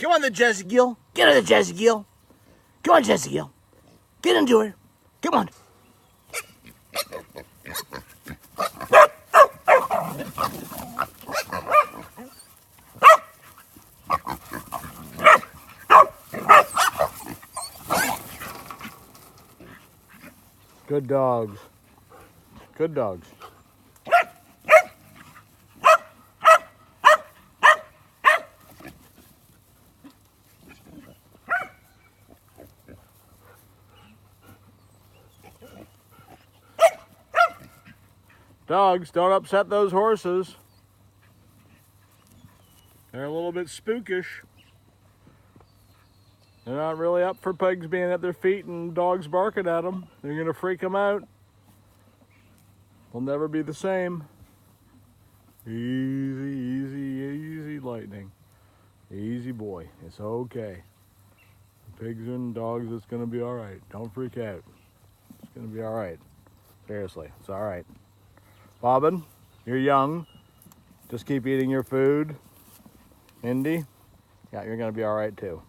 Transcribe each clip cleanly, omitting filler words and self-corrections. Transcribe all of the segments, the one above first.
Come on, the Jessie Gill. Get her, the Jessie Gill. Come on, Jessie Gill. Get into her. Come on. Good dogs. Good dogs. Dogs, don't upset those horses. They're a little bit spookish. They're not really up for pigs being at their feet and dogs barking at them. They're going to freak them out. They'll never be the same. Easy, easy, easy, Lightning. Easy boy. It's okay. Pigs and dogs, it's going to be all right. Don't freak out. It's going to be all right. Seriously, it's all right. Bobbin, you're young. Just keep eating your food. Indy, yeah, you're going to be all right too.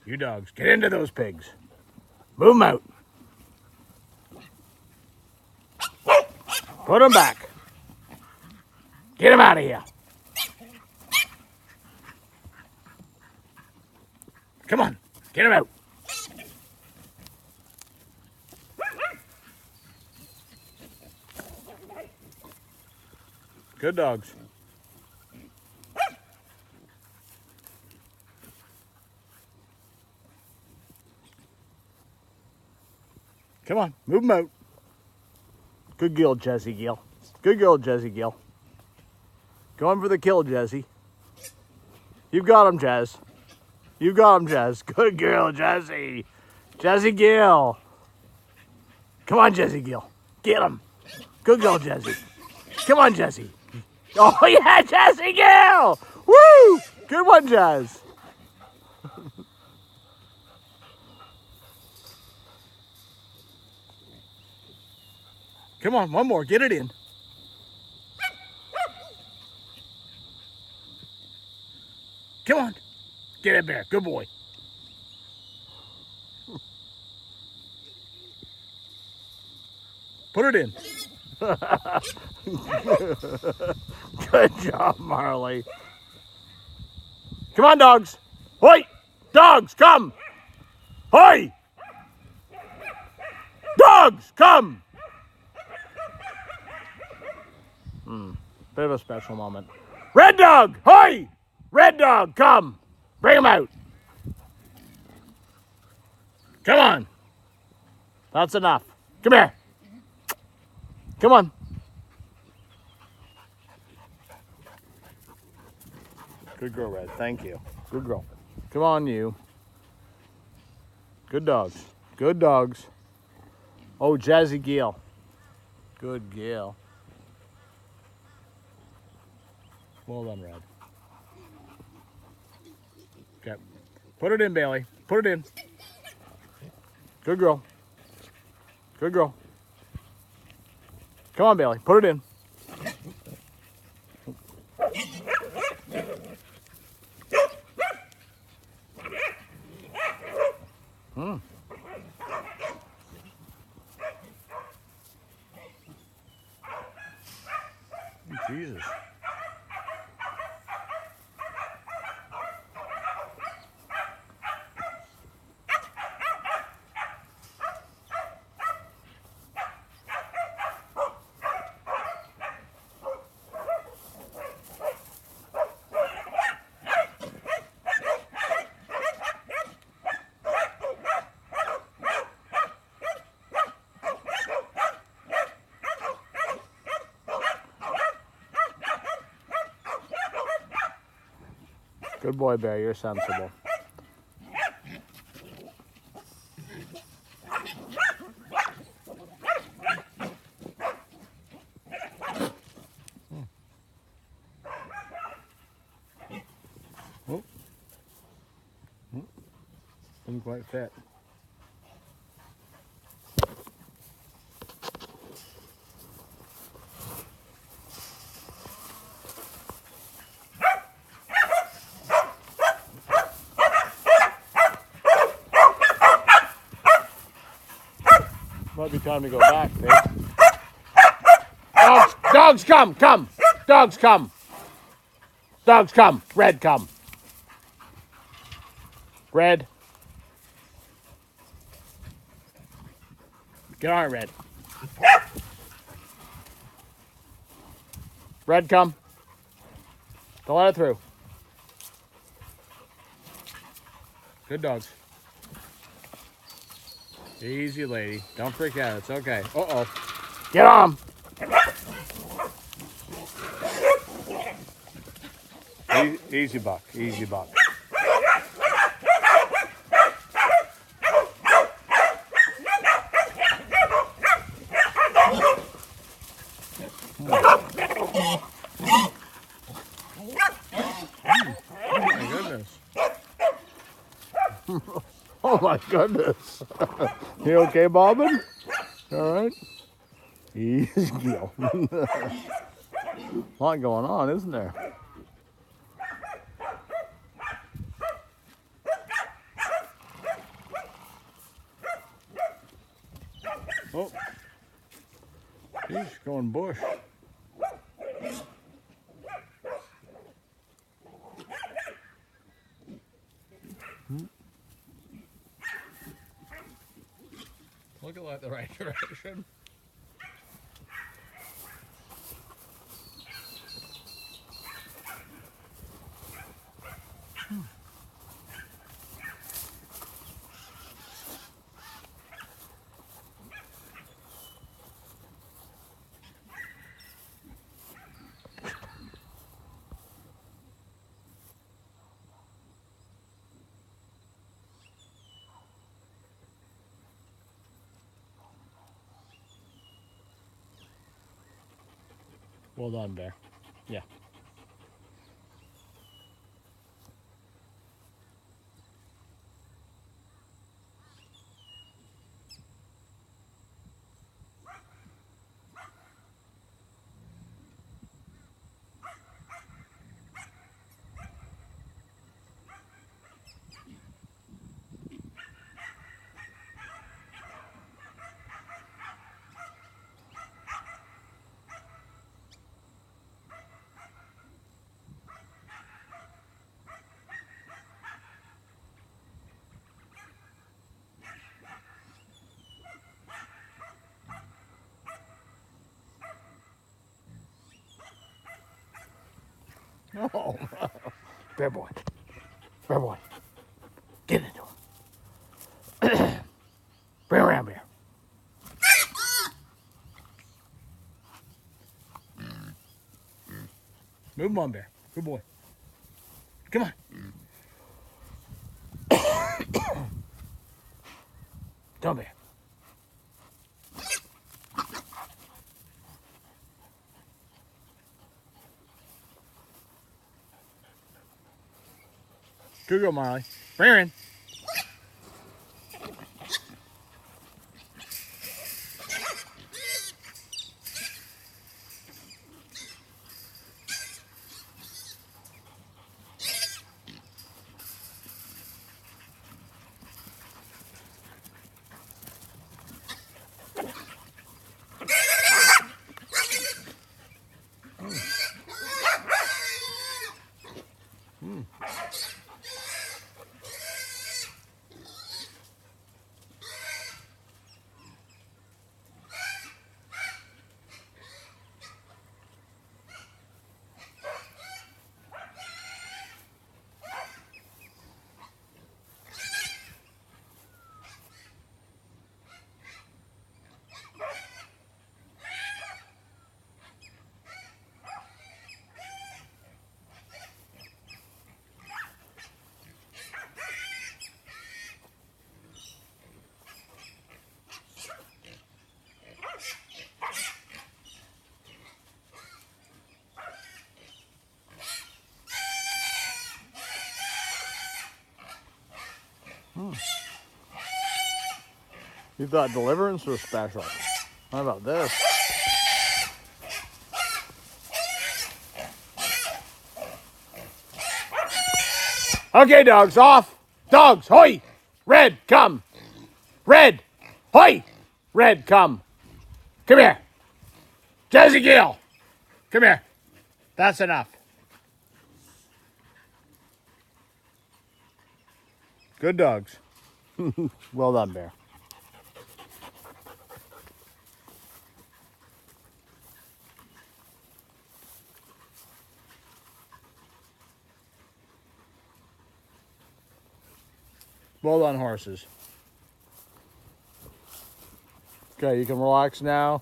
You dogs, get into those pigs. Move them out. Put them back. Get them out of here. Come on, get them out. Good dogs. Come on, move them out. Good girl, Jessie Gill. Good girl, Jessie Gill. Going for the kill, Jessie. You've got him, Jess. You got him, Jess. Good girl, Jessie. Jessie Gill. Come on, Jessie Gill. Get him. Good girl, Jessie. Come on, Jessie. Oh, yeah, Jessie Gill. Woo! Good one, Jess. Come on, one more. Get it in. Come on. Get it there. Good boy. Put it in. Good job, Marley. Come on, dogs. Hoi! Dogs, come! Hoi! Dogs, come! Bit of a special moment. Red dog, hoi! Red dog, come! Bring him out. Come on. That's enough. Come here. Come on. Good girl, Red. Thank you. Good girl. Come on, you. Good dogs. Good dogs. Oh, Jessie Gill. Good Gill. Well done, Red. Okay. Put it in, Bailey. Put it in. Good girl. Good girl. Come on, Bailey. Put it in. Jesus. Good boy, Bear. You're sensible. Oh. Didn't quite fit. Might be time to go back, babe. Dogs, come. Dogs, come. Dogs, come. Red, come. Red. Get on it, Red. Red, come. Don't let it through. Good dogs. Easy, lady. Don't freak out. It's okay. Uh-oh. Get on. Easy, Buck. Easy, Buck. Oh my goodness. You okay, Bobbin? All right. Easy, Gil. A lot going on, isn't there? Oh, he's going bush. Looking like the right direction. Well done, Bear. Yeah. Oh, Bear boy. Bear boy. Get into him. Bring around, Bear. Move him on, Bear. Good boy. Come on. Come, Bear. Good girl, Marley. Bring her in. You thought deliverance was special. How about this? Okay, dogs, off. Dogs, hoy. Red, come. Red, hoy. Red, come. Come here. Jesse Gill. Come here. That's enough. Good dogs. Well done, Bear. Well done, horses. Okay, you can relax now.